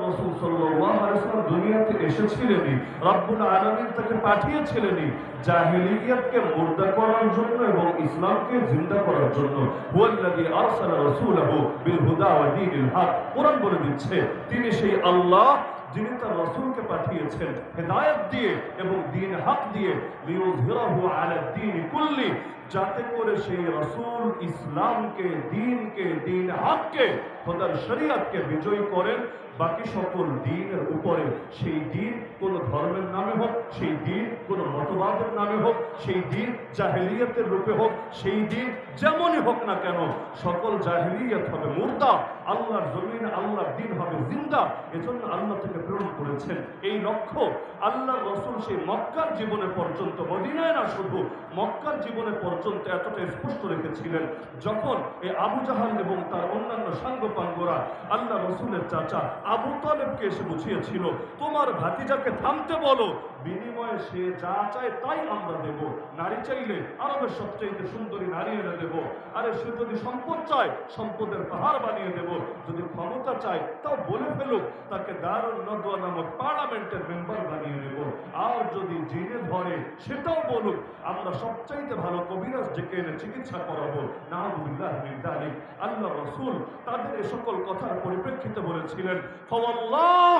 রাসূল সাল্লাল্লাহু আলাইহি ওয়াসাল্লাম দুনিয়াতে এসেছিলেনই, রব্বুল আলামিন তাকে পাঠিয়েছিলেনই জাহেলিয়াতকে মুর্দা করার জন্য এবং ইসলামকে জিন্দা করার জন্য। হুয়াল্লাযী আরসালা রাসূলাহু বিল হুদা ওয়া দীনিল হক। কোরআন বলে দিচ্ছে তিনি সেই আল্লাহ যিনি তার রাসূলকে পাঠিয়েছেন হেদায়েত দিয়ে এবং দ্বীন হক দিয়ে, লিইয়ুযহিরাহু আলা দ্বীনি কুল্লি, যাতে করে সেই রাসূল ইসলামকে, দ্বীনকে, দ্বীন হককে, খোদার শরীয়তকে বিজয়ী করেন বাকি সকল দ্বীনের উপরে। সেই দ্বীন কোন ধর্মের নামে হোক, সেই দ্বীন কোন মতবাদের নামে হোক, সেই দ্বীন জাহেলিয়াতের রূপে হোক, সেই দ্বীন যেমনই হোক না কেন, সকল জাহেলিয়াত হবে মুর্দা, আল্লাহর জমিন আল্লাহর দ্বীন হবে জিন্দা। এজন্য আল্লাহ থেকে প্রেরণ করেছেন। এই লক্ষ্য আল্লাহর রাসূল সেই মক্কার জীবনে পর্যন্ত, মদিনায় না শুধু, মক্কার জীবনে পর্যন্ত এতটা স্পষ্ট রেখেছিলেন। যখন এই আবু জাহাল এবং তার অন্যান্য সাঙ্গপাঙ্গরা আল্লাহ রাসূলের চাচা আবু তালেবকে এসে বুঝিয়েছিল, তোমার ভাতিজাকে থামতে বলো, বিনিময়ে সে যা চায় তাই আমরা দেব। নারী চাইলে আরবের সবচেয়ে সুন্দরী নারী এনে দেব, আরে সে যদি সম্পদ চায় সম্পদের পাহাড় বানিয়ে দেব, যদি ক্ষমতা চায় তাও বলে ফেলুক, তাকে দারুন নদওয়া নামক পার্লামেন্টের মেম্বার বানিয়ে দেব। আর যদি জেনে ধরে সেটাও বলুক, আমরা সবচাইতে ভালো কবিরাজ ডেকে এনে চিকিৎসা করাবো। নাউযুবিল্লাহ মিন যালিক। আল্লাহ রাসূল তাদের এ সকল কথার পরিপ্রেক্ষিতে বলেছিলেন, ফাওয়াল্লাহ,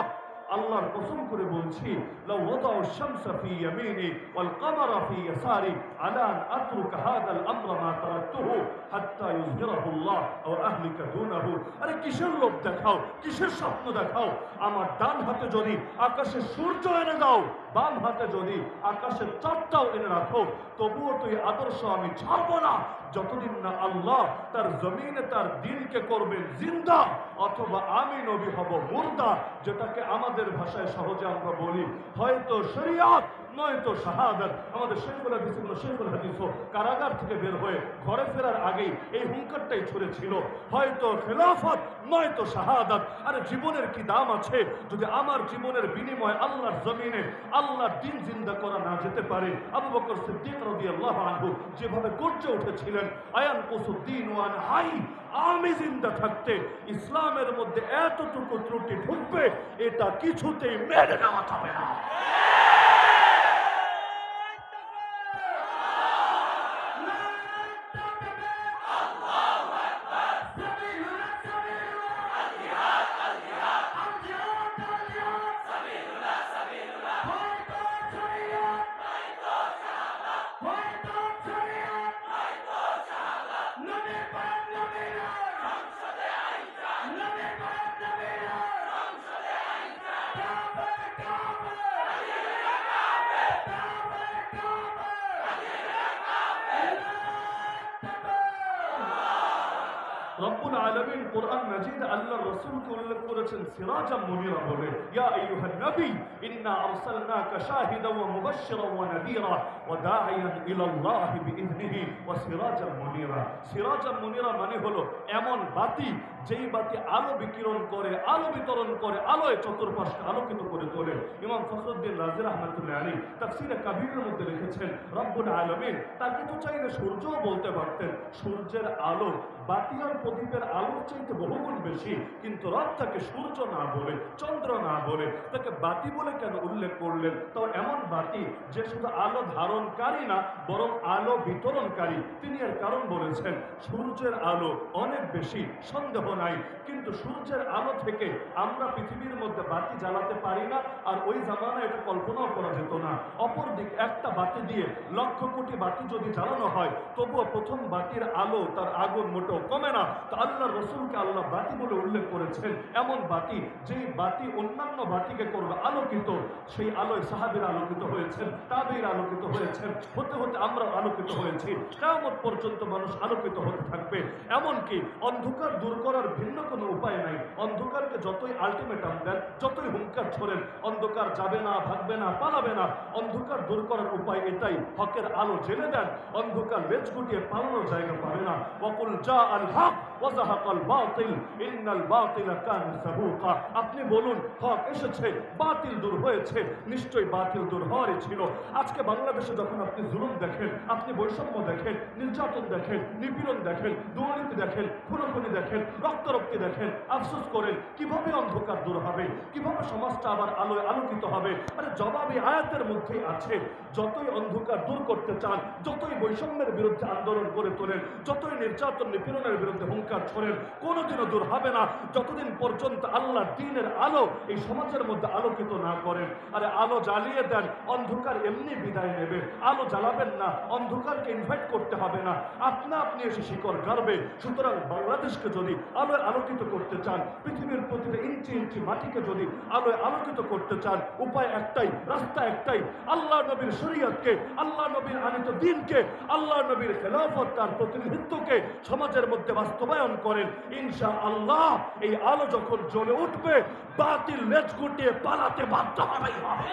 আল্লাহর কসম করে বলছি, লাউ ওয়াদাউ শামসা ফি ইয়ামিনি ওয়াল কামারা ফি ইয়াসারি আলা আন আতরুকা হাদাল আমরা মা তারাকতুহু হাত্তা ইউযহিরাহু আল্লাহ ওয়া আহলিকা দুনাহু। আরে কিসের লোভ দেখাও, কিসের স্বপ্ন দেখাও? আমার ডান হাতে যদি আকাশে সূর্য এনে দাও, বাম হাতে যদি আকাশের চাঁদটাও এনে রাখো, তবুও তো এই আদর্শ আমি ছাড়বো না, যতদিন না আল্লাহ তার জমিনে তার দ্বীনকে করবেন জিন্দা, অথবা আমি নবী হব মুর্দা, যেটাকে আমাদের ভাষায় সহজে আমরা বলি হয়তো শরিয়ত নয়তো শাহাদাত। আমাদের শেখুল হাদিস কারাগার থেকে বের হয়ে ঘরে ফেরার আগেই এই হুঙ্কারটাই ছুড়েছিল, হয়তো খেলাফত নয়তো শাহাদাত। আরে জীবনের কি দাম আছে যদি আমার জীবনের বিনিময়ে আল্লাহর জমিনে আল্লাহর দ্বীন জিন্দা করা না যেতে পারে? আবু বকর সিদ্দিক রাদিয়াল্লাহু আনহু যেভাবে গর্জে উঠেছিলেন, আয়ান কুসুদ্দিন ওয়ান হাই, আমি জিন্দা থাকতে ইসলামের মধ্যে এতটুকু ত্রুটি ঢুকবে এটা কিছুতেই মেনে নেওয়া যাবে না। রব্বুল আলামিন কোরআন মাজিদে আল্লাহর রাসূলকে উল্লেখ করেছেন সিরাজাম মুনিরা বলে, ইয়া আইয়ুহান নবী ইন্না আরসালনাকা শাহিদান ওয়া মুবাশশিরান ওয়া নাযীরা ওয়া দাঈয়ান ইলাল্লাহি বিইذনিহি ওয়া সিরাজাম মুনিরা। সিরাজাম মুনিরা মানে হলো এমন বাতি যেই বাতি আলো বিকিরণ করে, আলো বিতরণ করে, আলোয় চতুর্পাশকে আলোকিত করে তোলে। ইমাম ফখরুদ্দিন রাজি রাহমাতুল্লাহ আলাইহি তাফসীরে কাবীরের মধ্যে লিখেছেন, রব্বুল আলামিন তাকে তো চাইলে সূর্যও বলতে পারতেন, সূর্যের আলো বাতি আর প্রদীপের আলোর চাইতে বহুগুণ বেশি, কিন্তু রব তাকে সূর্য না বলে, চন্দ্র না বলে, তাকে বাতি বলে কেন উল্লেখ করলেন? তো এমন বাতি যে শুধু আলো ধারণকারী না বরং আলো বিতরণকারী। তিনি এর কারণ বলেছেন, সূর্যের আলো অনেক বেশি, সন্দেহ নাই, কিন্তু সূর্যের আলো থেকে আমরা পৃথিবীর মধ্যে বাতি জ্বালাতে পারি না, আর ওই জামানায় এটা কল্পনাও করা যেত না। অপরদিক একটা বাতি দিয়ে লক্ষ কোটি বাতি যদি জ্বালানো হয়, তবুও প্রথম বাতির আলো তার আগুন মোটেও কমে না। তো আল্লাহর রাসূলকে আল্লাহ বাতি বলে উল্লেখ করেছেন, এমন বাতি যেই বাতি অন্যান্য বাতিকে করবে আলোকিত। সেই আলোয় সাহাবীরা আলোকিত হয়েছেন, তাবেঈরা আলোকিত হয়েছেন, হতে হতে আমরা আলোকিত হয়েছি, কিয়ামত পর্যন্ত মানুষ আলোকিত হতে থাকবে। এমনকি অন্ধকার দূর করার ভিন্ন কোনো উপায় নাই। অন্ধকারকে যতই আলটিমেটাম দেন, যতই হুঙ্কার ছোড়েন, অন্ধকার যাবে না, ভাগবে না, পালাবে না। অন্ধকার দূর করার উপায় এটাই, হকের আলো জেলে দেন, অন্ধকার লেজ গুটিয়ে পালানোর জায়গা পাবে না। ওয়াকুল জা আল হক ওয়া যাহাকাল বাতিল ইন্নাল বাতিলা কানা যাহুকা। আপনি বলুন হক এসেছে, বাতিল দূর হয়েছে, নিশ্চয়ই বাতিল দূর হওয়ারই ছিল। আজকে বাংলাদেশে যখন আপনি জুলুম দেখেন, আপনি বৈষম্য দেখেন, নির্যাতন দেখেন, নিপীড়ন দেখেন, দুর্নীতি দেখেন, খুনোখুনি দেখেন, রক্তারক্তি দেখেন, আফসোস করেন কিভাবে অন্ধকার দূর হবে, কিভাবে সমাজটা আবার আলোয় আলোকিত হবে। আরে জবাবই আয়াতের মধ্যেই আছে। যতই অন্ধকার দূর করতে চান, যতই বৈষম্যের বিরুদ্ধে আন্দোলন করে তোলেন, যতই নির্যাতন নিপীড়নের বিরুদ্ধে হুঙ্কার ছোড়েন, কোনোদিনও দূর হবে না যতদিন পর্যন্ত আল্লাহ দ্বীনের আলো এই সমাজের মধ্যে আলোকিত না করেন। আরে আলো জ্বালিয়ে দেন, অন্ধকার এমনি বিদায় নেবে। আলো জ্বালাবেন না, অন্ধকারকে ইনভাইট করতে হবে না, আপনা আপনি এসে শিকড় গাড়বে। সুতরাং বাংলাদেশকে যদি আলোয় আলোকিত করতে চান, পৃথিবীর প্রতিটা ইঞ্চি ইঞ্চি মাটিকে যদি আলোয় আলোকিত করতে চান, উপায় একটাই, রাস্তা একটাই, আল্লাহ নবীর শরীয়তকে, আল্লাহ নবীর আনিত দ্বীনকে, আল্লাহ নবীর খেলাফত, তার প্রতিনিধিত্বকে সমাজের মধ্যে বাস্তবায়ন করেন। ইনশাআল্লাহ এই আলো যখন জ্বলে উঠবে, বাতিল লেজ গুটিয়ে পালাতে বাধ্য হবেই হবে।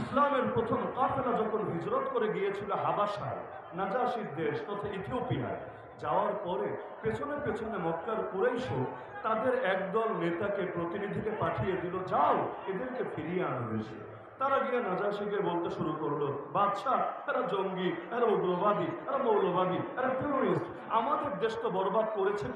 ইসলামের প্রথম কাফেলা যখন হিজরত করে গিয়েছিল হাবাসায়, নাজাশির দেশ তথা ইথিওপিয়ায়, যাওয়ার পরে পেছনে পেছনে মক্কার কুরাইশও তাদের একদল নেতাকে, প্রতিনিধিকে পাঠিয়ে দিল, যাও এদেরকে ফিরিয়ে আনো দেশে। তারা গিয়ে নাজাশিকে বলতে শুরু করলো, বাদশাহ এরা জঙ্গি, এরা উগ্রবাদী, এরা মৌলবাদী, এরা টেরোরিস্ট, আমাদের দেশ তো বরবাদ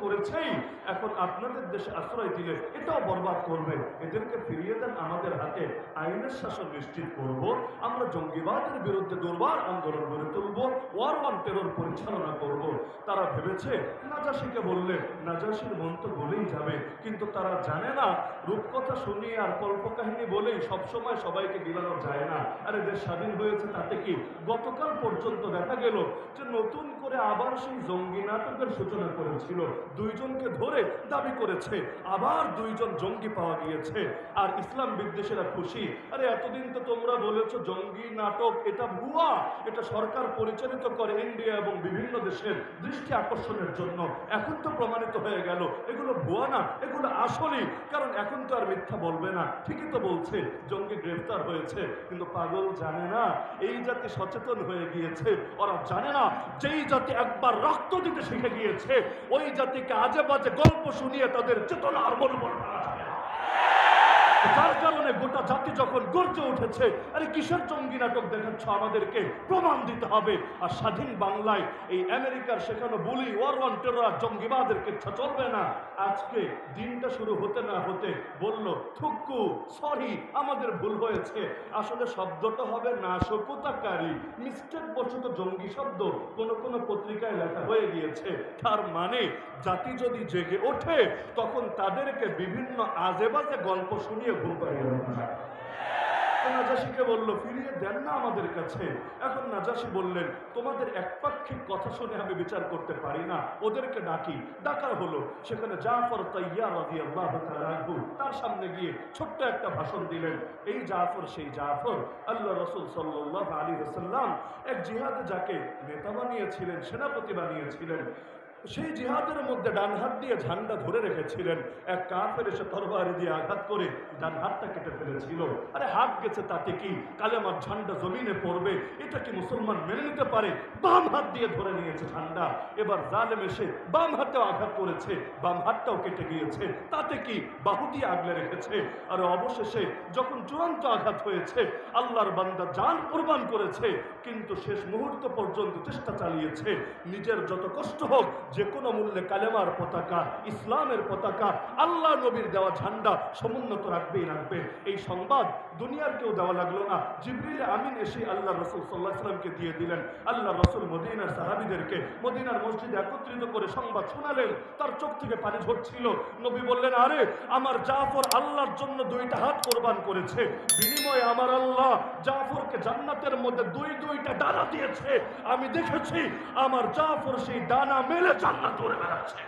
করেছেই, এখন আপনাদের দেশে আশ্রয় দিলে এটাও বরবাদ করবে, এদেরকে ফিরিয়ে দেন আমাদের হাতে, আইনের শাসন নিশ্চিত করব, আমরা জঙ্গিবাদের বিরুদ্ধে দুর্বার আন্দোলন গড়ে তুলব, ওয়ার ওয়ান টেরর পরিচালনা করব। তারা ভেবেছে নাজাশিকে বললে নাজাশির মন তো বলেই যাবে, কিন্তু তারা জানে না রূপকথা শুনিয়ে আর কল্পকাহিনী বলেই সবসময় সবাইকে গিলানো যায় না। আর এদের স্বাধীন হয়েছে তাতে কি? গতকাল পর্যন্ত দেখা গেল যে নতুন করে আবার সেই জঙ্গি নাটকের সূচনা করেছিল, দুইজনকে ধরে দাবি করেছে আবার দুইজন জঙ্গি পাওয়া গিয়েছে। আর ইসলাম বিদ্বেষীরা খুশি, আরে এতদিন তো তোমরা বলেছো জঙ্গি নাটক এটা ভুয়া, এটা সরকার পরিচালিত করে ইন্ডিয়া এবং বিভিন্ন দেশের দৃষ্টি আকর্ষণের জন্য, এখন তো প্রমাণিত হয়ে গেল এগুলো ভুয়া না, এগুলো আসলেই, কারণ এখন তো আর মিথ্যা বলবে না, ঠিকই তো বলছে, জঙ্গি গ্রেফতার হয়েছে। কিন্তু পাগল জানে না এই জাতি সচেতন হয়ে গিয়েছে, ওরা জানে না যেই জাতি একবার রক্ত দিতে শিখে গিয়েছে ওই জাতিকে আজে বাজে গল্প শুনিয়ে তাদের চেতনা আর মনোবল করা যাবে না। যার কারণে গোটা জাতি যখন গর্জে উঠেছে, আরে কিসের জঙ্গি নাটক দেখাচ্ছ, আমাদেরকে প্রমাণ দিতে হবে। আর স্বাধীন বাংলায় এই আমেরিকার শেখানো বুলি, ওয়ার ওয়ান টেরর, জঙ্গিবাদের কিচ্ছা চলবে না। আজকে দিনটা শুরু হতে না হতে বলল থুক্কু, সরি আমাদের ভুল হয়েছে, আসলে শব্দটা হবে নাশকতাকারী, মিস্টেক বশত জঙ্গি শব্দ কোনো পত্রিকায় লেখা হয়ে গিয়েছে। তার মানে জাতি যদি জেগে ওঠে তখন তাদেরকে বিভিন্ন আজে বাজে গল্প শুনিয়ে ঘুম পাড়িয়ে দেওয়া। নাজাশিকে বলল ফিরিয়ে দেন না আমাদের কাছে। এখন নাজাশি বললেন তোমাদের একপাক্ষিক কথা শুনে আমি বিচার করতে পারি না, ওদেরকে ডাকা হলো। সেখানে জাফর তাইয়ার রাদিয়াল্লাহু তাআলা আনহু তার সামনে গিয়ে ছোট্ট একটা ভাষণ দিলেন। এই জাফর সেই জাফর, আল্লাহ রাসূল সাল্লাল্লাহু আলাইহি ওয়াসাল্লাম এক জিহাদে যাকে নেতা বানিয়েছিলেন, সেনাপতি বানিয়েছিলেন, সেই জিহাদের মধ্যে ডান হাত দিয়ে ঝান্ডা ধরে রেখেছিলেন। এক কাফের এসে তরবারি দিয়ে আঘাত করে ডান হাতটা কেটে ফেলেছিল। আরে হাত গেছে তাতে কি, কালেমার ঝান্ডা জমিনে পড়বে, এটা কি মুসলমান মেনে নিতে পারে? বাম হাত দিয়ে ধরে নিয়েছে ঝান্ডা। এবার জালেম এসে বাম হাতেও আঘাত করেছে, বাম হাতটাও কেটে গিয়েছে, তাতে কি, বাহু দিয়ে আগলে রেখেছে। আর অবশেষে যখন চূড়ান্ত আঘাত হয়েছে, আল্লাহর বান্দা জান কুরবান করেছে, কিন্তু শেষ মুহূর্ত পর্যন্ত চেষ্টা চালিয়েছে, নিজের যত কষ্ট হোক যে কোনো মূল্যে কালেমার পতাকা, ইসলামের পতাকা, আল্লাহ নবীর দেওয়া ঝান্ডা সমুন্নত রাখবেই রাখবে। এই সংবাদ দুনিয়ার কেউ দেওয়া লাগলো না, জিবরিল আমিন এসে আল্লাহ রাসূল সাল্লাল্লাহু আলাইহি ওয়াসাল্লামকে দিয়ে দিলেন। আল্লাহ রাসূল মদিনার সাহাবীদেরকে মদিনার মসজিদে একত্রিত করে সংবাদ শোনালেন। তার চোখ থেকে পানি ঝরছিল। নবী বললেন, আরে আমার জাফর আল্লাহর জন্য দুইটা হাত কোরবান করেছে, বিনিময়ে আমার আল্লাহ জাফরকে জান্নাতের মধ্যে দুইটা ডানা দিয়েছে। আমি দেখেছি আমার জাফর সেই ডানা মেলে জান্নাত উড়ে বেড়াচ্ছে।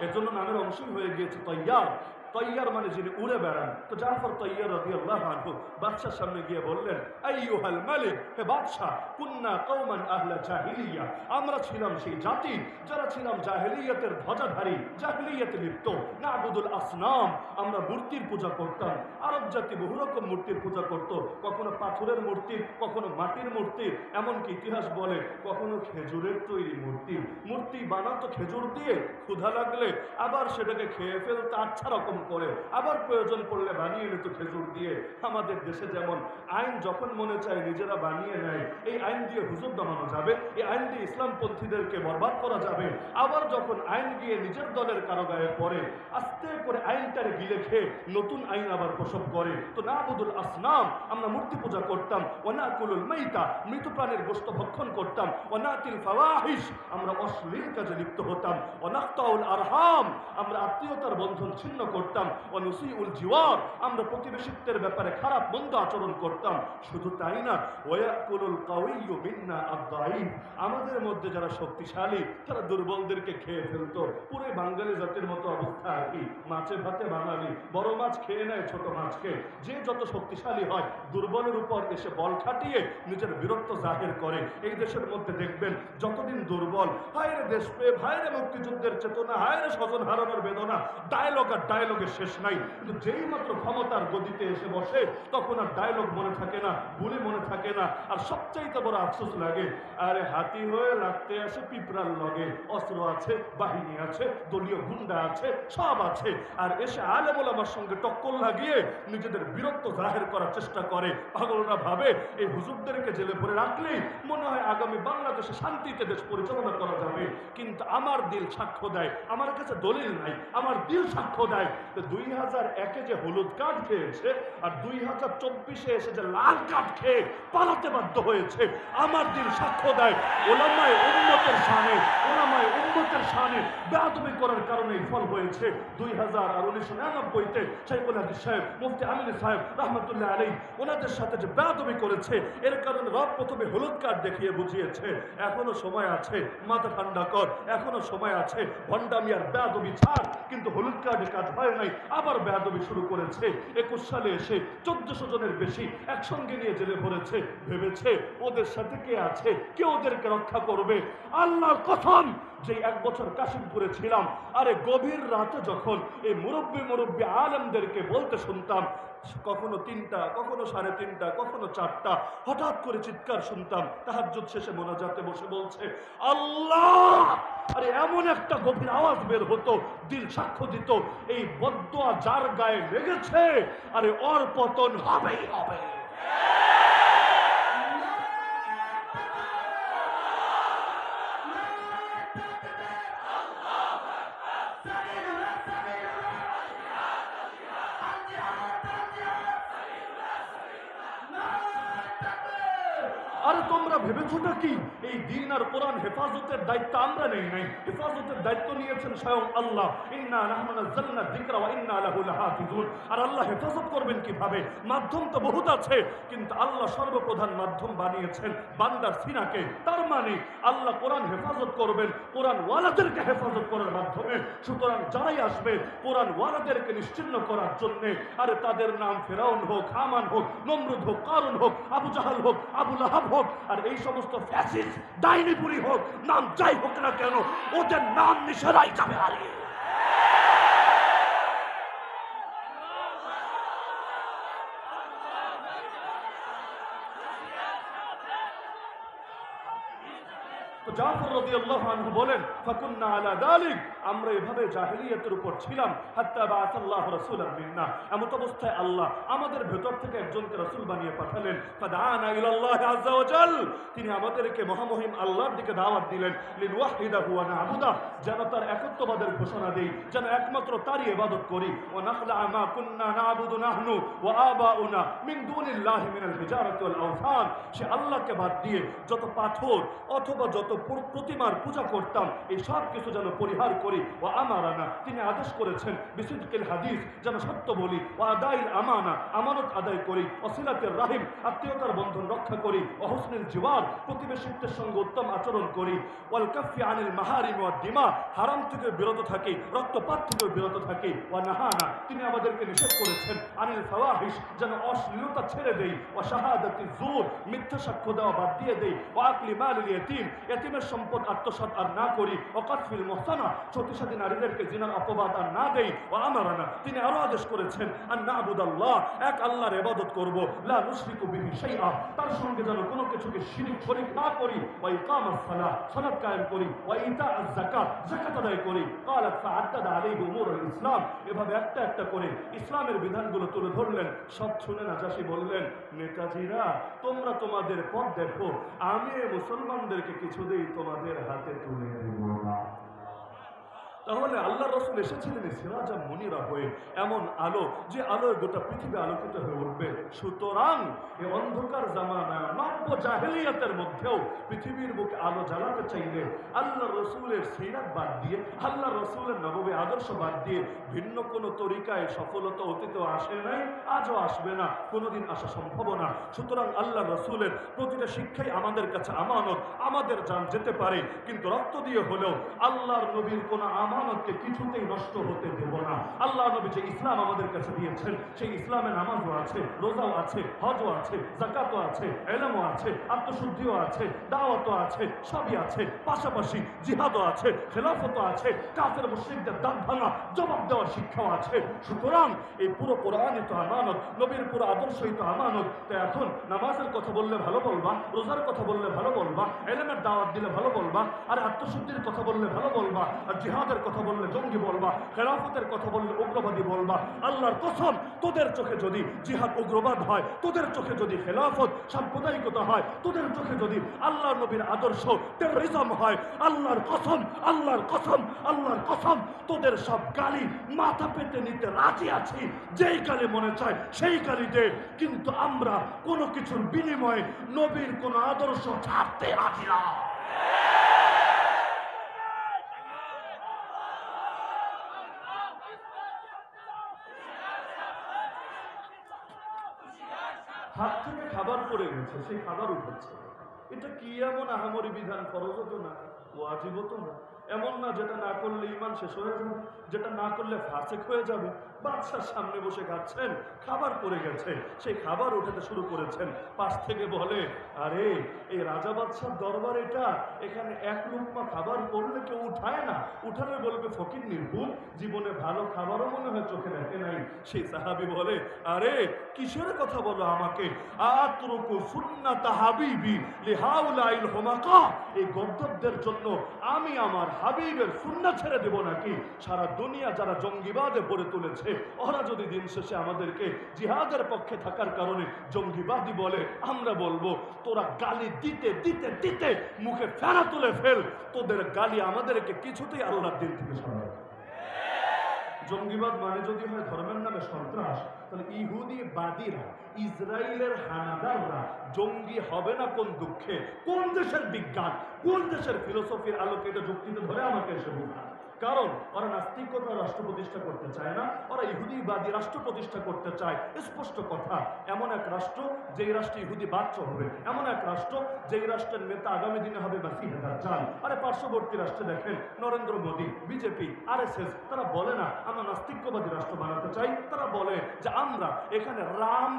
এজন্য নামের অংশই হয়ে গিয়েছে তৈয়ার। তৈয়ার মানে যিনি উড়ে বেড়ান। তো জাফর তৈয়ার রাদিয়াল্লাহু আনহু বাদশার সামনে গিয়ে বললেন, আইয়ুহাল মালিক, হে বাদশাহ, কুন্না কওমান আহলা জাহিলিয়া, আমরা ছিলাম সেই জাতি যারা ছিলাম জাহেলিয়াতের ধ্বজাধারী, জাহেলিয়াতে লিপ্ত। নাবুদুল আসনাম, আমরা মূর্তির পূজা করতাম। আরব জাতি বহু রকম মূর্তির পূজা করত, কখনো পাথরের মূর্তি, কখনো মাটির মূর্তি, এমনকি ইতিহাস বলে কখনো খেজুরের তৈরি মূর্তি। মূর্তি বানাতো খেজুর দিয়ে, ক্ষুধা লাগলে আবার সেটাকে খেয়ে ফেলতে আচ্ছা রকম করে, আবার প্রয়োজন পড়লে বানিয়ে নিত খেজুর দিয়ে। আমাদের দেশে যেমন আইন যখন মনে চায় নিজেরা বানিয়ে নেয়, এই আইন দিয়ে হুজুর দমানো যাবে, এই আইন দিয়ে ইসলামপন্থীদেরকে বরবাদ করা যাবে। আবার যখন আইন গিয়ে নিজের দলের কারো গায়ে পড়ে, আস্তে করে আইনটারে গিলে খেয়ে নতুন আইন আবার প্রসব করে। তো নাবুদুল আসনাম, আমরা মূর্তি পূজা করতাম। ওয়ানাকুলুল মাইতা, মৃত প্রাণীর গোশত ভক্ষণ করতাম। ওয়ানাতিল ফাওয়াহিশ, আমরা অশ্লীল কাজে লিপ্ত হতাম। ওয়ানাকতাউল আরহাম, আমরা আত্মীয়তার বন্ধন ছিন্ন করতাম। ওয়ানুসিউল জিওয়ার, আমরা প্রতিবেশিত্বের ব্যাপারে খারাপ মন্দ আচরণ করতাম। শুধু তাই না, ওয়ায়াকুলুল কাওয়িয়্যু মিন্না আদ-দাঈফ, আমাদের মধ্যে যারা শক্তিশালী তারা দুর্বলদেরকে খেয়ে ফেলতো। পুরো বাঙালি জাতির মতো অবস্থা আর কি। মাছে ভাতে বাঙালি, বড় মাছ খেয়ে নেয় ছোট মাছকে। যে যত শক্তিশালী হয় দুর্বলের উপর এসে বল খাটিয়ে নিজের বীরত্ব জাহির করে। এই দেশের মধ্যে দেখবেন যতদিন দুর্বল, হায়রে দেশপ্রেম, হায়রে মুক্তিযুদ্ধের চেতনা, হায়রে স্বজন হারানোর বেদনা, ডায়লগ আর ডায়লগের শেষ নাই। কিন্তু যেই মাত্র ক্ষমতার গদিতে এসে বসে তখন আর ডায়লগ মনে থাকে না, বুলি মনে থাকে না। আর সবচাইতে বড় আফসোস লাগে, আরে হাতি হয়ে লাগতে আসে পিঁপড়ার লগে, অস্ত্র আছে, বাহিনী আছে, দলীয় গুন্ডা আছে, সব আছে, আর এসে আলেম ওলামার সঙ্গে টক্কর লাগিয়ে নিজেদের বীরত্ব জাহির করার চেষ্টা করে। পাগলরা ভাবে এই হুজুরদেরকে জেলে ভরে রাখলেই মনে হয় আগামী বাংলাদেশে শান্তিতে দেশ পরিচালনা করা যাবে। কিন্তু আমার দিল সাক্ষ্য দেয়, আমার কাছে দলিল নাই, আমার দিল সাক্ষ্য দেয় 2001-এ যে হলুদ কার্ড খেয়েছে আর 2024-এ এসে যে লাল কার্ড খেয়ে পালাতে বাধ্য হয়েছে, আমার দিল সাক্ষ্য দেয় ওলামায়ে উম্মতের শানে, ওলামায়ে উম্মতের শানে বেয়াদবি করার কারণে ফল হয়েছে। 2000 আর 1999-তে শাইখুল হাদিস সাহেব, মুফতি আমিন সাহেব রহমতুল্লাহ আলাইহি ওনাদের সাথে যে বেয়াদবি করেছে, এর কারণে রব প্রথমে হলুদ কার্ড দেখিয়ে বুঝিয়েছে এখনো সময় আছে, মাথা ঠান্ডা কর, এখনো সময় আছে, ভণ্ডামি আর বেয়াদবি ছাড়। কিন্তু হলুদ কার্ডে কাজ হয় নাই, আবার বেয়াদবি শুরু করেছে। 21 সালে এসে 1400 জনের বেশি একসঙ্গে নিয়ে জেলে ভরেছে। ভেবেছে ওদের সাথে কে আছে, কে ওদেরকে রক্ষা করবে। আল্লাহর কসম, যে 1 বছর কাশিমপুরে ছিলাম, আরে গভীর রাতে যখন এই মুরব্বী আলেমদেরকে বলতে শুনতাম, কখনো 3টা, কখনো 3:30, কখনো 4টা, হঠাৎ করে চিৎকার শুনতাম। তাহাজ্জুদ শেষে মোনাজাতে বসে বলছে আল্লাহ, আরে এমন একটা গভীর আওয়াজ বের হতো, দিল সাক্ষ্য দিত এই বদদুয়া যার গায়ে লেগেছে, আরে ওর পতন হবেই হবে। আরে তোমরা ভেবেছোটা কি এই দিন আর কোরআন হেফাজতের দায়িত্ব আমরা নেই নাই? হেফাজতের দায়িত্ব নিয়েছেন স্বয়ং আল্লাহ। ইন্না নাহনু নাযালনা যিকরা ওয়া ইন্না লাহু লাহাফিজুন। আর আল্লাহ হেফাজত করবেন কিভাবে? মাধ্যম তো বহুত আছে, কিন্তু আল্লাহ সর্বপ্রধান মাধ্যম বানিয়েছেন বান্দার সিনাকে। তার মানে আল্লাহ কোরআন হেফাজত করবেন কোরআন ওয়ালাদেরকে হেফাজত করার মাধ্যমে। সুতরাং যারাই আসবে কোরআন ওয়ালাদেরকে নিশ্চিহ্ন করার জন্য, আরে তাদের নাম ফেরাউন হোক, হামান হোক, নমরুদ হোক, কারুন হোক, আবু জাহাল হোক, আবু লাহাব হোক, আর এই সমস্ত ফ্যাসিস্ট ডাইনিপুরি হোক, নাম যাই হোক না কেন, ওদের নাম নিশানাই যাবে হারিয়ে। তো জাফর রাদিয়াল্লাহু আনহু বলেন, ফাকুন্না আলা যালিক, আমরা এভাবে জাহেলিয়াতের উপর ছিলাম, হাত্তা বাআসাল্লাহু রাসূলান মিন্না, এমত অবস্থায় আল্লাহ আমাদের ভেতর থেকে একজনকে রাসূল বানিয়ে পাঠালেন। ফাদাআনা ইলাল্লাহি আযজা ওয়া জাল, তিনি আমাদেরকে মহামহিম আল্লাহর দিকে দাওয়াত দিলেন। লিনওয়াহিদাহু ওয়া না'বুদাহ, যেন তার একত্ববাদের ঘোষণা দেই, যেন একমাত্র তারই ইবাদত করি। ওয়া নাখলা মা কুন্না না'বুদু নাহনু ওয়া আবাউনা মিন দুনিল্লাহি মিনাল হিজারাতি ওয়াল আওসান, সে আল্লাহকে বাদ দিয়ে যত পাথর অথবা যত প্রতিমার পূজা করতাম, এই সব কিছু যেন পরিহার করি। করি, ও আমারানা তিনি আদেশ করেছেন বিসিদকিল হাদিস যেন সত্য বলি, ও আদাইল আমানা আমানত আদায় করি, ও সিলাতের রাহিম আত্মীয়তার বন্ধন রক্ষা করি, ও হুসনুল জিওয়ার প্রতিবেশীত্বের সঙ্গে উত্তম আচরণ করি, ওয়াল কাফি আনিল মাহারিম ওয়াদ দিমা হারাম থেকে বিরত থাকি, রক্তপাত থেকে বিরত থাকি, ও নাহানা তিনি আমাদেরকে নিষেধ করেছেন আনিল ফাওয়াহিশ যেন অশ্লীলতা ছেড়ে দেই, ও শাহাদাতি জুর মিথ্যা সাক্ষ্য দেওয়া বাদ দিয়ে দেই, ও আকলি মালিল ইয়াতীম ইয়াতীমের সম্পদ আত্মসাৎ আর না করি, ও কাতফিল মুহসানা সতীসাধী নারীদেরকে জিনার অপবাদ আর না দেই, ও আমারানা তিনি আরো আদেশ করেছেন আন না'বুদাল্লাহ এক আল্লাহর ইবাদত করব, লা নুশরিকু বিহি শাইআ তার সঙ্গে যেন কোনো কিছুকে শিরিক শরীক না করি, ওয়া ইকামাস সালাহ সালাত কায়েম করি, ওয়া ইতাআজ যাকাত যাকাত আদায় করি। ক্বালাত ফাআদ্দাদ আলাইহি উমুরুল ইসলাম এভাবে একটা একটা করে ইসলামের বিধানগুলো তুলে ধরলেন। সব শুনে নাজাশী বললেন, নেতাজিরা তোমরা তোমাদের পথ দেখো, আমি মুসলমানদেরকে কিছুতেই তোমাদের হাতে তুলে দেব না। তাহলে আল্লাহ রসুল এসেছিলেন সিরাজা মুনিরা হয়ে, এমন আলো যে আলোয় গোটা পৃথিবী আলোকিত হয়ে উঠবে। সুতরাং এই অন্ধকার জামানায় নব্য জাহেলিয়াতের মধ্যেও পৃথিবীর বুকে আলো জ্বালাতে চাইলে আল্লাহ রসুলের সিরাত বাদ দিয়ে, আল্লাহ রসুলের নববী আদর্শ বাদ দিয়ে ভিন্ন কোনো তরিকায় সফলতা অতীতেও আসে নাই, আজও আসবে না, কোনোদিন আসা সম্ভব না। সুতরাং আল্লাহ রসুলের প্রতিটা শিক্ষাই আমাদের কাছে আমানত, আমাদের জান যেতে পারে কিন্তু রক্ত দিয়ে হলেও আল্লাহর নবীর কোনো আমানতকে কিছুতেই নষ্ট হতে দেব না। আল্লাহ নবী যে ইসলাম আমাদের কাছে দিয়েছেন সেই ইসলামে নামাজও আছে, রোজাও আছে, হজও আছে, যাকাতও আছে, ইলমও আছে, আত্মশুদ্ধিও আছে, দাওয়াতও আছে, সবই আছে। পাশাপাশি জিহাদও আছে, খেলাফতও আছে, কাফের মুশরিকদের দাঁত ভাঙা জবাব দেওয়ার শিক্ষাও আছে। সুতরাং এই পুরো কোরআনই তো আমানত, নবীর পুরো আদর্শই তো আমানত। তো এখন নামাজের কথা বললে ভালো বলবা, রোজার কথা বললে ভালো বলবা, ইলমের দাওয়াত দিলে ভালো বলবা, আর আত্মশুদ্ধির কথা বললে ভালো বলবা, আর জিহাদের কথা বললে জঙ্গি বলবা, খেলাফতের কথা বললে উগ্রবাদী বলবা। আল্লাহর কসম, তোদের চোখে যদি জিহাদ উগ্রবাদ হয়, তোদের চোখে যদি খেলাফত সাম্প্রদায়িকতা হয়, তোদের চোখে যদি আল্লাহর নবীর আদর্শ টেররিজম হয়, আল্লাহর কসম, আল্লাহর কসম, আল্লাহর কসম, তোদের সব গালি মাথা পেতে নিতে রাজি আছি। যেই গালি মনে চায় সেই গালি দে, কিন্তু আমরা কোনো কিছুর বিনিময়ে নবীর কোনো আদর্শ ছাড়তে রাজি না। হাত থেকে খাবার পড়ে গেছে, সেই খাবার উঠেছে, এটা কি এমন আহামরি বিধান? ফরজও তো না, ওয়াজিবও তো না, এমন না যেটা না করলে ইমান শেষ হয়ে যাবে, যেটা না করলে ফাসেক হয়ে যাবে। বাদশার সামনে বসে খাচ্ছেন, খাবার পড়ে গেছে, সেই খাবার উঠাতে শুরু করেছেন। পাশ থেকে বলে, আরে এই রাজা বাদশার দরবার এটা, এখানে এক লুকমা খাবার পড়লে কেউ উঠায় না, উঠালে বলবে ফকির নির্ভুল, জীবনে ভালো খাবারও মনে হয় চোখে দেখে নাই। সেই সাহাবি বলে, আরে কিসের কথা বলো আমাকে? আতরুকু সুন্নাতা হাবিবি লিহাউলাইল হুমাকা, এই গদ্দবদের জন্য আমি আমার হাবিবের সুন্নাত ছেড়ে দেব নাকি? সারা দুনিয়া যারা জঙ্গিবাদে ভরে তুলেছে, ওরা যদি দিন শেষে আমাদেরকে জিহাদের পক্ষে থাকার কারণে জঙ্গিবাদী বলে, আমরা বলবো তোরা গালি দিতে দিতে দিতে মুখে ফেনা তুলে ফেল, তোদের গালি আমাদেরকে কিছুতেই আল্লাহর দিন থেকে সরাবে। জঙ্গিবাদ মানে যদি হয় ধর্মের নামে সন্ত্রাস, তাহলে ইহুদি বাদীরা, ইসরায়েলের হানাদাররা জঙ্গি হবে না কোন দুঃখে? কোন দেশের বিজ্ঞান, কোন দেশের ফিলোসফির আলোকে এটা যুক্তিতে ধরে আমাকে এসে বোঝা? কারণ ওরা নাস্তিকতা রাষ্ট্র প্রতিষ্ঠা করতে চায় না, ওরা ইহুদিবাদী রাষ্ট্র প্রতিষ্ঠা করতে চায়। স্পষ্ট কথা, এমন এক রাষ্ট্র যেই রাষ্ট্রে ইহুদি বাচ্চ হবে, এমন এক রাষ্ট্র যেই রাষ্ট্রের নেতা আগামী দিনে হবে মাসিহ দাজ্জাল। আরে পার্শ্ববর্তী রাষ্ট্রে দেখেন নরেন্দ্র মোদী, বিজেপি, আরএসএস, তারা বলে না আমরা নাস্তিকবাদী রাষ্ট্র বানাতে চাই, তারা বলে যে আমরা এখানে রাম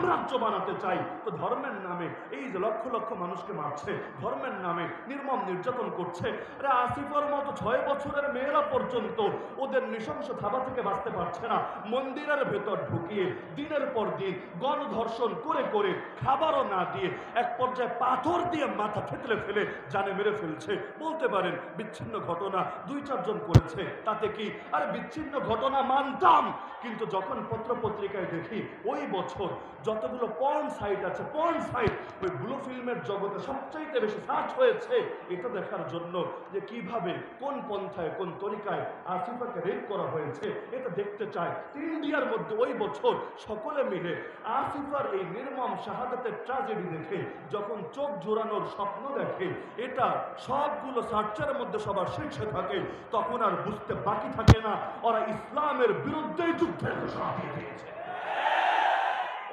রাজ্য বানাতে চাই। তো ধর্মের নামে এই যে লক্ষ লক্ষ মানুষকে মারছে, ধর্মের নামে নির্মম নির্যাতন করছে, আরে আসিফের মতো 6 বছরের মেয়েরা পর্যন্ত ওদের নৃশংস থাবা থেকে বাঁচতে পারছে না, মন্দিরের ভেতর ঢুকিয়ে দিনের পর দিন গণধর্ষণ করে করে খাবারও না দিয়ে এক পর্যায়ে পাথর দিয়ে মাথা থেতলে ফেলে জানে মেরে ফেলছে। বলতে পারেন বিচ্ছিন্ন ঘটনা 2-4 জন করেছে, তাতে কি? আরে বিচ্ছিন্ন ঘটনা মানতাম, কিন্তু যখন পত্রপত্রিকায় দেখি ওই বছর যতগুলো পর্ন সাইট আছে, পর্ন সাইট ওই ব্লু ফিল্মের জগতে সবচাইতে বেশি সার্চ হয়েছে, এটা দেখার জন্য যে কিভাবে কোন পন্থায় কোন তরিকায় আসিফাকে রেপ করা হয়েছে এটা দেখতে চায়। ইন্ডিয়ার মধ্যে ওই বছর সকলে মিলে আসিফার এই নির্মম শাহাদাতের ট্র্যাজেডি দেখে যখন চোখ জোড়ানোর স্বপ্ন দেখে, এটা সবগুলো সার্চের মধ্যে সবার শীর্ষে থাকে, তখন আর বুঝতে বাকি থাকে না ওরা ইসলামের বিরুদ্ধেই যুদ্ধের ঘোষণা দিয়ে দিয়েছে।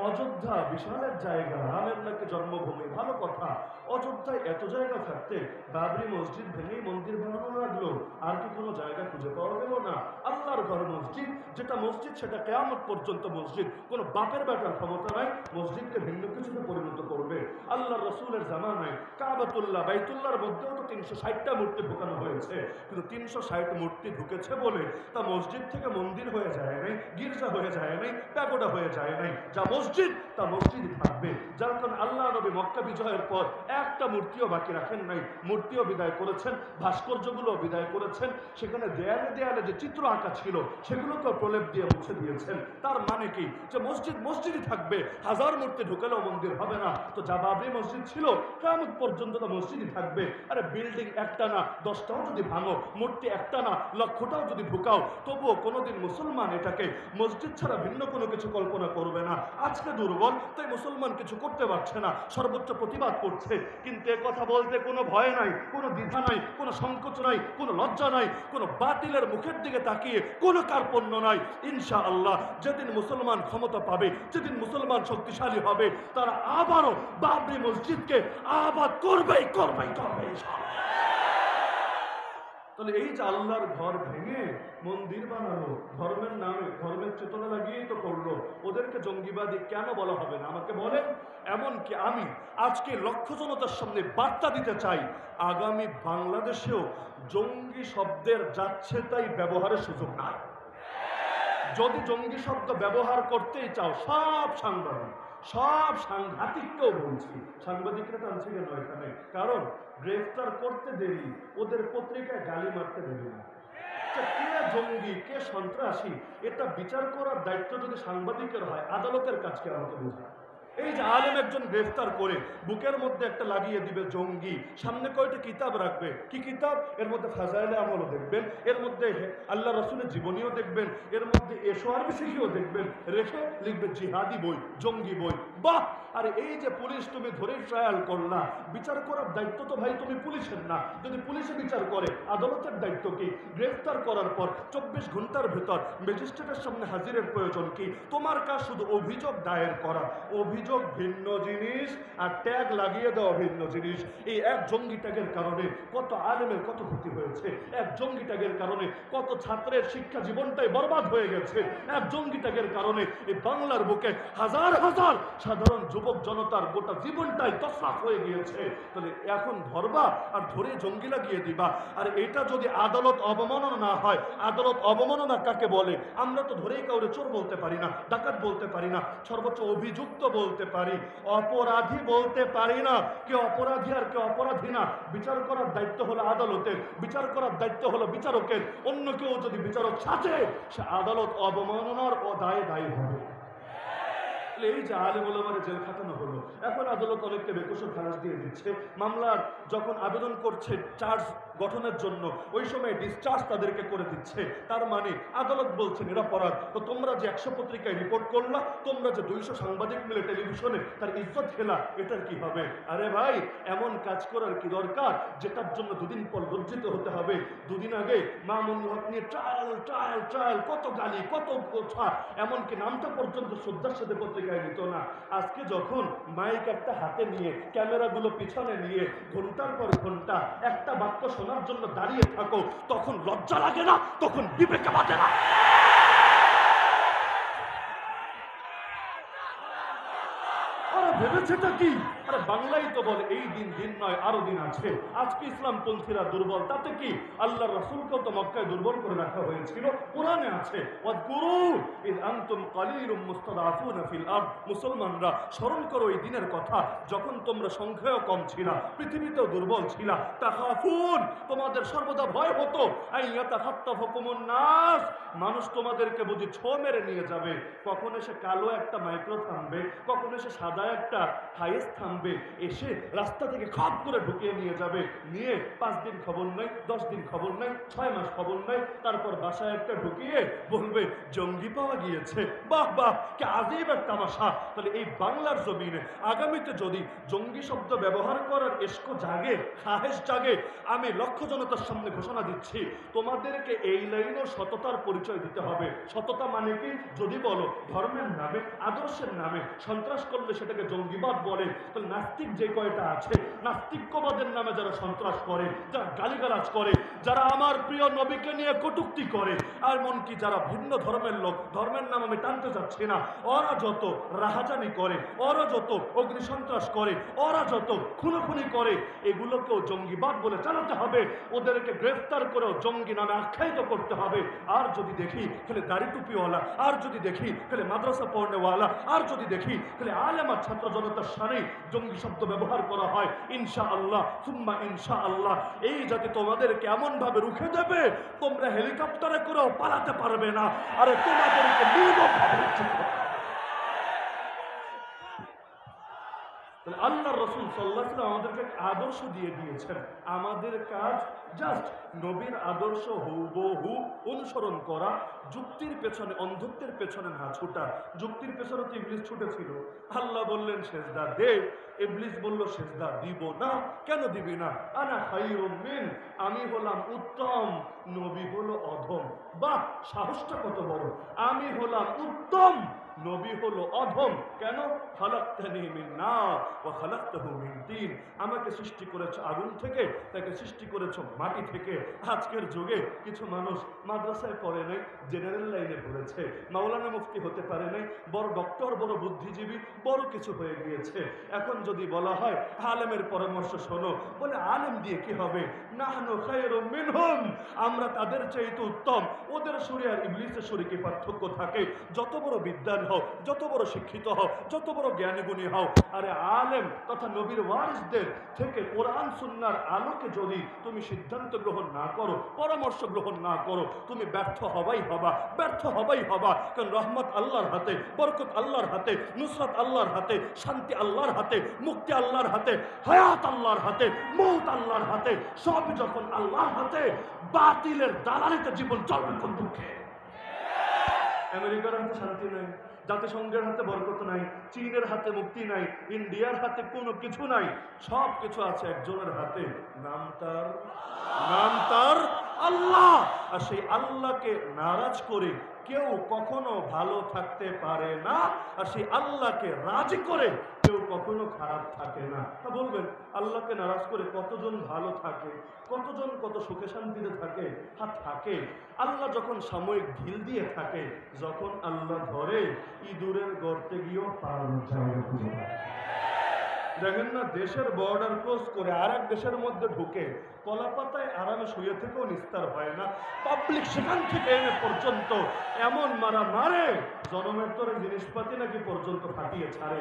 অযোধ্যা বিশাল এক জায়গা, রামের নাকি জন্মভূমি, ভালো কথা। অযোধ্যায় এত জায়গা থাকতে বাবরি মসজিদ ভেঙেই মন্দির বানানো লাগলো, আর কি কোনো জায়গা খুঁজে পাওয়া গেল না? আল্লাহর ঘর মসজিদ, যেটা মসজিদ সেটা কিয়ামত পর্যন্ত মসজিদ, কোনো বাপের বেটার ক্ষমতা নাই মসজিদকে ভিন্ন কিছুতে পরিণত করবে। আল্লাহর রসুলের জামানায় কাবাতুল্লাহ বাইতুল্লাহর মধ্যেও তো 360টা মূর্তি ঢুকানো হয়েছে, কিন্তু 360 মূর্তি ঢুকেছে বলে তা মসজিদ থেকে মন্দির হয়ে যায় নাই, গির্জা হয়ে যায় নাই, প্যাগোডা হয়ে যায় নাই। যা মসজিদ তা মসজিদই থাকবে। যার কারণে আল্লাহ নবী মক্কা বিজয়ের পর একটা মূর্তিও বাকি রাখেন নাই, মূর্তিও বিদায় করেছেন, ভাস্কর্যগুলো বিদায় করেছেন, সেখানে দেয়ালে দেয়ালে যে চিত্র আঁকা ছিল সেগুলোকে প্রলেপ দিয়ে মুছে দিয়েছেন। তার মানে কি যে মসজিদ মসজিদই থাকবে, হাজার মূর্তি ঢুকেলেও মন্দির হবে না। তো যা বাবরি মসজিদ ছিল কিয়ামত পর্যন্ত তো মসজিদই থাকবে। আরে বিল্ডিং একটা না 10টাও যদি ভাঙো, মূর্তি একটা না লক্ষটাও যদি ঢুকাও, তবুও কোনোদিন মুসলমান এটাকে মসজিদ ছাড়া ভিন্ন কোনো কিছু কল্পনা করবে না। আজকে দুর্বল তাই মুসলমান কিছু করতে পারছে না, সর্বোচ্চ প্রতিবাদ করছে, কিন্তু এ কথা বলতে কোনো ভয় নাই, কোনো দ্বিধা নাই, কোনো সংকোচ নাই, কোনো লজ্জা নাই, কোনো বাতিলের মুখের দিকে তাকিয়ে কোনো কার্পণ্য নাই। ইনশাআল্লাহ যেদিন মুসলমান ক্ষমতা পাবে, যেদিন মুসলমান শক্তিশালী হবে, তারা আবারও বাবরি মসজিদকে আবাদ করবেই করবেই করবে ইনশাআল্লাহ। তাহলে এই যে আল্লাহর ঘর ভেঙে মন্দির বানালো, ধর্মের নামে ধর্মের চেতনা লাগিয়েই তো করলো, ওদেরকে জঙ্গিবাদী কেন বলা হবে না আমাকে বলেন? এমনকি আমি আজকে লক্ষ জনতার সামনে বার্তা দিতে চাই, আগামী বাংলাদেশেও জঙ্গি শব্দের যাচ্ছে তাই ব্যবহারের সুযোগ নাই। যদি জঙ্গি শব্দ ব্যবহার করতেই চাও, সব সাংবাদিক, সব সাংঘাতিককেও বলছি, সাংবাদিকরা টানছে কেন এখানে? কারণ গ্রেফতার করতে দেরি, ওদের পত্রিকায় গালি মারতে দেরি না। কে জঙ্গি কে সন্ত্রাসী এটা বিচার করার দায়িত্ব যদি সাংবাদিকের হয়, আদালতের কাজকে আমাকে বোঝায়। এই যে আলেম একজন গ্রেফতার করে বুকের মধ্যে একটা লাগিয়ে দিবে জঙ্গি, সামনে কয়টা কিতাব রাখবে, কি কিতাব? এর মধ্যে ফাজাইলে আমলও দেখবেন, এর মধ্যে আল্লাহ রসুলের জীবনীও দেখবেন, এর মধ্যে এসো আরবি শিখিও দেখবেন, রেখে লিখবে জিহাদি বই, জঙ্গি বই। বাহ! আরে এই যে পুলিশ তুমি ধরে ট্রায়াল করলা, বিচার করার দায়িত্ব তো ভাই তুমি পুলিশের না। যদি পুলিশে বিচার করে, আদালতের দায়িত্ব কি? গ্রেফতার করার পর 24 ঘন্টার ভেতর ম্যাজিস্ট্রেটের সামনে হাজিরের প্রয়োজন কি? তোমার কাজ শুধু অভিযোগ দায়ের করা। অভিযোগ ভিন্ন জিনিস আর ট্যাগ লাগিয়ে দেওয়া ভিন্ন জিনিস। এই এক জঙ্গি ট্যাগের কারণে কত আলেমের কত ক্ষতি হয়েছে, এক জঙ্গি ট্যাগের কারণে কত ছাত্রের শিক্ষা জীবনটাই বরবাদ হয়ে গেছে, এক জঙ্গি ট্যাগের কারণে এই বাংলার বুকে হাজার হাজার সাধারণ যুবক জনতার গোটা জীবনটাই তছনছ হয়ে গিয়েছে। তাহলে এখন ধরবা আর ধরে জঙ্গি লাগিয়ে দিবা। আর এটা যদি আদালত অবমাননা না হয়, আদালত অবমাননা কাকে বলে? আমরা তো ধরেই কাউরে চোর বলতে পারি না, ডাকাত বলতে পারি না, সর্বোচ্চ অভিযুক্ত বলতে পারি, অপরাধী বলতে পারি না। কে অপরাধী আর কে অপরাধী না বিচার করার দায়িত্ব হলো আদালতের, বিচার করার দায়িত্ব হলো বিচারকের। অন্য কেউ যদি বিচারক সাজে, সে আদালত অবমাননার ও দায়ে দায়ী হবে। এই যে আলেম ওলামারে জেল খাটানো হলো, এখন আদালত অনেককে বেকসুর খালাস দিয়ে দিচ্ছে। মামলার যখন আবেদন করছে চার্জ গঠনের জন্য, ওই সময় ডিসচার্জ তাদেরকে করে দিচ্ছে। তার মানে আদালত বলছে নিরপরাধ। তো তোমরা যে 100 পত্রিকায় রিপোর্ট করলা, তোমরা যে 200 সাংবাদিক মিলে টেলিভিশনে তার ইজ্জত খেলা, এটার কি হবে? আরে ভাই, এমন কাজ করার কি দরকার যেটার জন্য দুদিন পর লজ্জিত হতে হবে? দুদিন আগে মামুন হক নিয়ে ট্রায়াল ট্রায়াল ট্রায়াল, কত গালি, কত কথা, এমনকি নামটা পর্যন্ত শ্রদ্ধার সাথে পত্রিকায় নিত না। আজকে যখন মাইক একটা হাতে নিয়ে, ক্যামেরাগুলো পিছনে নিয়ে ঘন্টার পর ঘন্টা একটা বাক্য শোনার জন্য দাঁড়িয়ে থাকো, তখন লজ্জা লাগে না? তখন বিবেকে বাঁধে না? ভেবেছেটা কি? আরে বাংলাই তো বলে এই দিন দিন নয়, আরো দিন আছে। আজকে ইসলামপন্থীরা দুর্বল, তাতে কি? আল্লাহ রাসূলকেও তো মক্কায় দুর্বল করে রাখা হয়েছিল, কোরআনে আছে ওয়াজকুরু ইয আনতুম কালীলুম মুস্তাদাফুনা ফিল আরদ। মুসলমানরা স্মরণ করো এই দিনের কথা, যখন তোমরা সংখ্যায় কম ছিলা, পৃথিবীতেও দুর্বল ছিলা। তাখাফুন, তোমাদের সর্বদা ভয় হতো, আইয়াতাখাত্তাফুকুমুন নাস, মানুষ তোমাদেরকে বুঝি ছো মেরে নিয়ে যাবে। কখন এসে কালো একটা মাইক্রো থামবে, কখন এসে সাদা একটা একটা হাইয়েস্ট থামবে, এসে রাস্তা থেকে খাপ করে ঢুকিয়ে নিয়ে যাবে, নিয়ে 5 দিন খবর নাই, 10 দিন খবর নাই, 6 মাস খবর নাই, তারপর বাসায় একটা ঢুকিয়ে বলবে জঙ্গি পাওয়া গিয়েছে। বাহ বাহ, কে আজীব এক তামাশা। তাহলে এই বাংলার জমিনে আগামীতে যদি জঙ্গি শব্দ ব্যবহার করার এসকো জাগে, খাহেশ জাগে, আমি লক্ষ জনতার সামনে ঘোষণা দিচ্ছি, তোমাদেরকে এই লাইনও সততার পরিচয় দিতে হবে। সততা মানে কি? যদি বলো ধর্মের নামে, আদর্শের নামে সন্ত্রাস করলে সেটাকে জঙ্গিবাদ বলে, তাহলে নাস্তিক যে কয়টা আছে, নাস্তিক্যবাদের নামে যারা সন্ত্রাস করে, যারা গালিগালাজ করে, যারা আমার প্রিয় নবীকে নিয়ে কটূক্তি করে, আর এমনকি যারা ভিন্ন ধর্মের লোক, ধর্মের নাম আমি টানতে যাচ্ছি না, ওরা যত রাহাজানি করে, ওরা যত অগ্নি সন্ত্রাস করে, ওরা যত খুনোখুনি করে, এগুলোকেও জঙ্গিবাদ বলে চালাতে হবে। ওদেরকে গ্রেফতার করেও জঙ্গি নামে আখ্যায়িত করতে হবে। আর যদি দেখি তাহলে দাড়ি টুপিওয়ালা, আর যদি দেখি তাহলে মাদ্রাসা পড়নেওয়ালা, আর যদি দেখি তাহলে আলেম আর ছাত্র জনতার সামনে জঙ্গি শব্দ ব্যবহার করা হয়, ইনশাআল্লাহ সুম্মা ইনশাআল্লাহ এই জাতি তোমাদেরকে এমন ভাবে রুখে দেবে, তোমরা হেলিকপ্টারে করেও পালাতে পারবে না। আরে তোমাদেরকে নির্মমভাবে আল্লাহ রসুল সাল্লাল্লাহু আলাইহি ওয়াসাল্লাম আমাদেরকে আদর্শ দিয়ে দিয়েছেন। আমাদের কাজ জাস্ট নবীর আদর্শ হুবহু অনুসরণ করা, যুক্তির পেছনে, অন্ধত্বের পেছনে না ছুটা। যুক্তির পেছনে তো ইবলিস ছুটেছিল। আল্লাহ বললেন সেজদা দে, ইবলিস বলল সেজদা দিব না। কেন দিবি না? আনা খায়রুম মিন, আমি হলাম উত্তম, নবী হলো অধম। বাহ, সাহসটা কত বড়! আমি হলাম উত্তম, নবী হলো অধম। কেন? খালাকতানি মিন নার ওয়া খালাকতাহু মিন তিন, আমাকে সৃষ্টি করেছো আগুন থেকে, তাকে সৃষ্টি করেছো মাটি থেকে। আজকের যুগে কিছু মানুষ মাদ্রাসায় পড়ে নাই, জেনারেল লাইনে পড়েছে, মাওলানা মুফতি হতে পারে নাই, বড় ডক্টর, বড় বুদ্ধিজীবী, বড় কিছু হয়ে গিয়েছে। এখন যদি বলা হয় আলেমের পরামর্শ শোনো, বলে আলেম দিয়ে কি হবে? নাহনু খায়রুম মিনহুম, আমরা তাদের চাইতে উত্তম। ওদের সুরে আর ইবলিসের সুরে কি পার্থক্য থাকে? যত বড় বিদ্বান হও, যত বড় শিক্ষিত হও, যত বড় জ্ঞানীগুণী হও, আরে আলেম তথা নবীর ওয়ারিসদের থেকে কোরআন সুন্নাহর আলোকে যদি তুমি সিদ্ধান্ত গ্রহণ না করো, পরামর্শ গ্রহণ না করো, তুমি ব্যর্থ হবাই হবা, ব্যর্থ হবাই হবা। কারণ রহমত আল্লাহর হাতে, বরকত আল্লাহর হাতে, নুসরাত আল্লাহর হাতে, শান্তি আল্লাহর হাতে, মুক্তি আল্লাহর হাতে, হায়াত আল্লাহর হাতে, মৌত আল্লাহর হাতে। সব যখন আল্লাহর হাতে, বাতিলের দালালিতে জীবন চলবে কোন দুঃখে? আমেরিকার হাতে শান্তি নাই, জাতিসংঘের হাতে বরকত নাই, চীনের হাতে মুক্তি নাই, ইন্ডিয়ার হাতে কোনো কিছু নাই, সব কিছু আছে একজনের হাতে, নাম তার আল্লাহ। আর সেই আল্লাহকে নারাজ করে কেউ কখনো ভালো থাকতে পারে না, আর সেই আল্লাহকে রাজি করে কেউ কখনো খারাপ থাকে না। তা বলবেন আল্লাহকে নারাজ করে কতজন ভালো থাকে, কতজন কত সুখে শান্তিতে থাকে? থাকে। আল্লাহ যখন সাময়িক ঢিল দিয়ে থাকে, যখন আল্লাহ ধরে ইঁদুরের গর্তে গিয়েও পার যায়। দেখেন না, দেশের বর্ডার ক্রস করে আর এক দেশের মধ্যে ঢুকে কলাপাতায় আরামে শুয়ে থেকেও নিস্তার হয় না, পাবলিক সেখান থেকে এনে পর্যন্ত এমন মারা মারে, জনমের তরে জিনিসপাতি নাকি পর্যন্ত ফাটিয়ে ছাড়ে।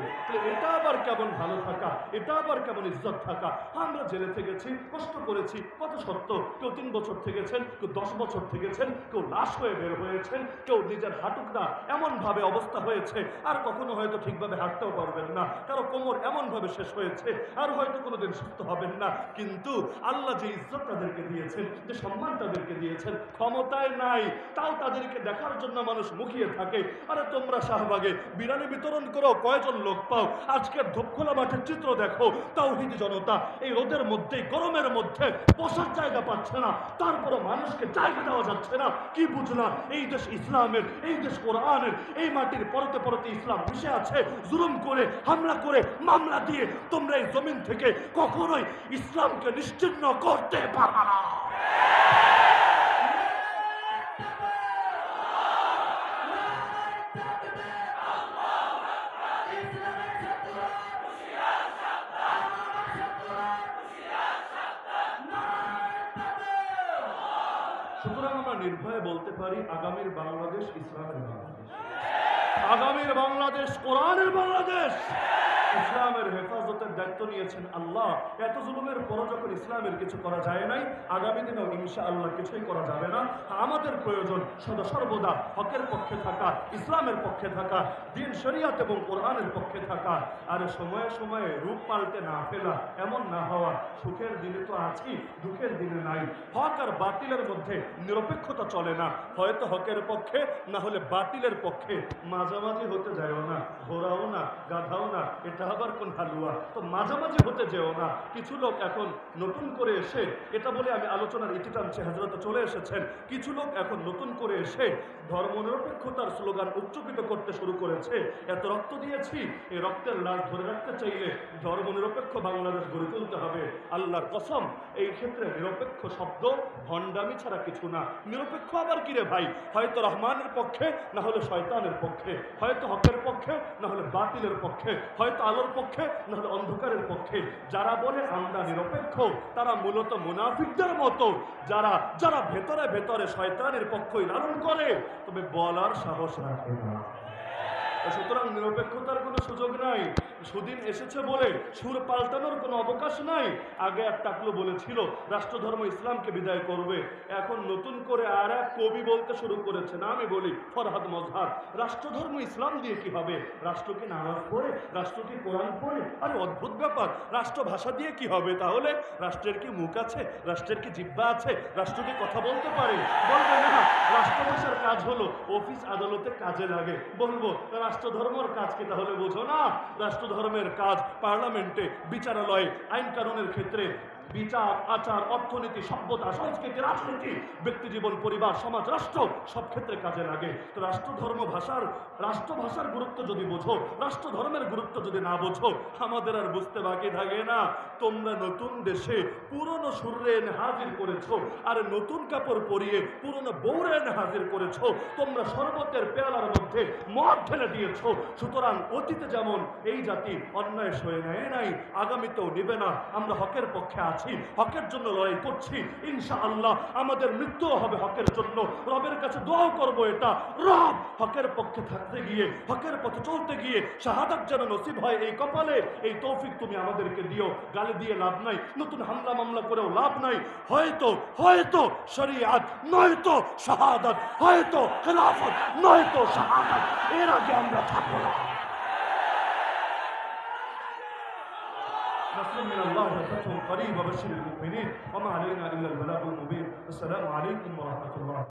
এটা আবার কেমন ভালো থাকা, এটা আবার কেমন ইজ্জত থাকা? আমরা জেলে থেকেছি, কষ্ট করেছি, কত সত্য। কেউ 3 বছর থেকেছেন, কেউ 10 বছর থেকেছেন, কেউ লাশ হয়ে বের হয়েছেন, কেউ নিজের হাঁটুকটা এমন ভাবে অবস্থা হয়েছে আর কখনো হয়তো ঠিকভাবে হাঁটতেও পারবেন না, কারো কোমর এমন ভাবে শেষ হয়েছে আর হয়তো কোনোদিন সুস্থ হবেন না। কিন্তু আল্লাহ যে ইজ্জত তাদেরকে দিয়েছেন, যে সম্মান তাদেরকে দিয়েছেন, ক্ষমতায় নাই, তাও তাদেরকে দেখার জন্য মানুষ মুখিয়ে থাকে। আরে তোমরা শাহবাগে বিরিয়ানি বিতরণ করো, কয়জন লোক পাও? আজকের ধূপখোলা মাঠের চিত্র দেখো, তাওহীদি জনতা এই রোদের মধ্যে, গরমের মধ্যে বসার জায়গা পাচ্ছে না, তারপরও মানুষকে জায়গা দেওয়া যাচ্ছে না। কি বুঝলাম? এই দেশ ইসলামের, এই দেশ কোরআনের, এই মাটির পরতে পরতে ইসলাম মিশে আছে। জুলুম করে, হামলা করে, মামলা দিয়ে তোমরা এই জমিন থেকে কখনোই ইসলামকে নিশ্চিহ্ন করতে পারবে না। সুতরাং আমরা নির্ভয়ে বলতে পারি, আগামীর বাংলাদেশ ইসলামের বাংলাদেশ, আগামীর বাংলাদেশ কোরআনের বাংলাদেশ। ইসলামের হেফাজতের দায়িত্ব নিয়েছেন আল্লাহ। এত জুলুমের পরও যখন ইসলামের কিছু করা যায় নাই, আগামী দিনেও ইনশাআল্লাহ কিছুই করা যাবে না। আমাদের প্রয়োজন সদা সর্বদা হকের পক্ষে থাকা, ইসলামের পক্ষে থাকা, দ্বীন শরিয়ত এবং কোরআনের পক্ষে থাকা। আর সময়ে সময়ে রূপ পাল্টে না ফেলা, এমন না হওয়া। সুখের দিনে তো আছি, দুঃখের দিনে নাই। হক আর বাতিলের মধ্যে নিরপেক্ষতা চলে না, হয়তো হকের পক্ষে, না হলে বাতিলের পক্ষে। মাঝামাঝি হতে যায়ও না, ঘোরাও না, গাধাও না, এটা আবার কোন হালুয়া। তো মাঝামাঝি হতে যেও না। কিছু লোক এখন নতুন করে এসে, এটা বলে আমি আলোচনার ইতি টানছি, হযরত চলে এসেছেন। কিছু লোক এখন নতুন করে এসে ধর্মনিরপেক্ষতার স্লোগান উচ্চকিত করতে শুরু করেছে। এত রক্ত দিয়েছি, এই রক্তের লাশ ধরে রাখতে চাইলে ধর্মনিরপেক্ষ বাংলাদেশ গড়ে তুলতে হবে। আল্লাহর কসম, এই ক্ষেত্রে নিরপেক্ষ শব্দ ভণ্ডামি ছাড়া কিছু না। নিরপেক্ষ আবার কি রে ভাই? হয়তো রহমানের পক্ষে, না হলে শয়তানের পক্ষে, হয়তো হকের পক্ষে, না হলে বাতিলের পক্ষে, হয়তো আলোর পক্ষে, না হলে অন্ধকারের পক্ষে। যারা বলে আমরা নিরপেক্ষ, তারা মূলত মুনাফিকদের মতো, যারা যারা ভেতরে ভেতরে শয়তানের পক্ষই লালন করে, তবে বলার সাহস রাখে না। সুতরাং নিরপেক্ষতার কোনো সুযোগ নাই। সুদিন এসেছে বলে সুর পাল্টানোর কোনো অবকাশ নাই। আগে এক টাকলো বলেছিল রাষ্ট্রধর্ম ইসলামকে বিদায় করবে, এখন নতুন করে আর এক কবি বলতে শুরু করেছে, না আমি বলি ফরহাদ মজহার, রাষ্ট্রধর্ম ইসলাম দিয়ে কি হবে? রাষ্ট্র কি নামাজ পড়ে? রাষ্ট্র কি কোরআন পড়ে? আরে অদ্ভুত ব্যাপার। রাষ্ট্র ভাষা দিয়ে কি হবে তাহলে? রাষ্ট্রের কি মুখ আছে? রাষ্ট্রের কি জিহ্বা আছে? রাষ্ট্র কি কথা বলতে পারে? বলবে না। রাষ্ট্রভাষার কাজ হলো অফিস আদালতে কাজে লাগে, বলবো রাষ্ট্রধর্মের কাজ কি তাহলে বোঝো না? রাষ্ট্রধর্মের কাজ পার্লামেন্টে, বিচারালয়ে, আইন কানুনের ক্ষেত্রে, বিচার, আচার, অর্থনীতি, সভ্যতা, সংস্কৃতি, রাজনীতি, ব্যক্তিজীবন, পরিবার, সমাজ, রাষ্ট্র, সব ক্ষেত্রে কাজে লাগে। তো রাষ্ট্রভাষার গুরুত্ব যদি বোঝো, রাষ্ট্রধর্মের গুরুত্ব যদি না বোঝো, আমাদের আর বুঝতে বাকি থাকে না। তোমরা নতুন দেশে পুরনো সুরে এনে হাজির করেছো, আর নতুন কাপড় পরিয়ে পুরনো বৌরে এনে হাজির করেছো। তোমরা শরবতের পেয়ালার মধ্যে মদ ঢেলে দিয়েছো। সুতরাং অতীতে যেমন এই জাতি অন্যায় সয়ে নেয় নাই, আগামীতেও নেবে না। আমরা হকের পক্ষে আছি, হকের জন্য লড়াই করছি। ইনশাআল্লাহ আমাদের মৃত্যুও হবে হকের জন্য। রবের কাছে দোয়াও করবো এটা, রব হকের পক্ষে থাকতে গিয়ে, হকের পথে চলতে গিয়ে শাহাদাত যেন নসিব হয় এই কপালে। এই তৌফিক তুমি আমাদেরকে দিও। গালি দিয়ে লাভ নাই, নতুন হামলা মামলা করেও লাভ নাই। হয়তো হয়তো শরিয়াত, নয়তো শাহাদাত, হয়তো খেলাফত, নয়তো শাহাদাত, এর আগে আমরা থাকবো না। نصر من الله وفتح قريب وبشر المؤمنين وما علينا الا البلاغ المبين. السلام عليكم ورحمه الله.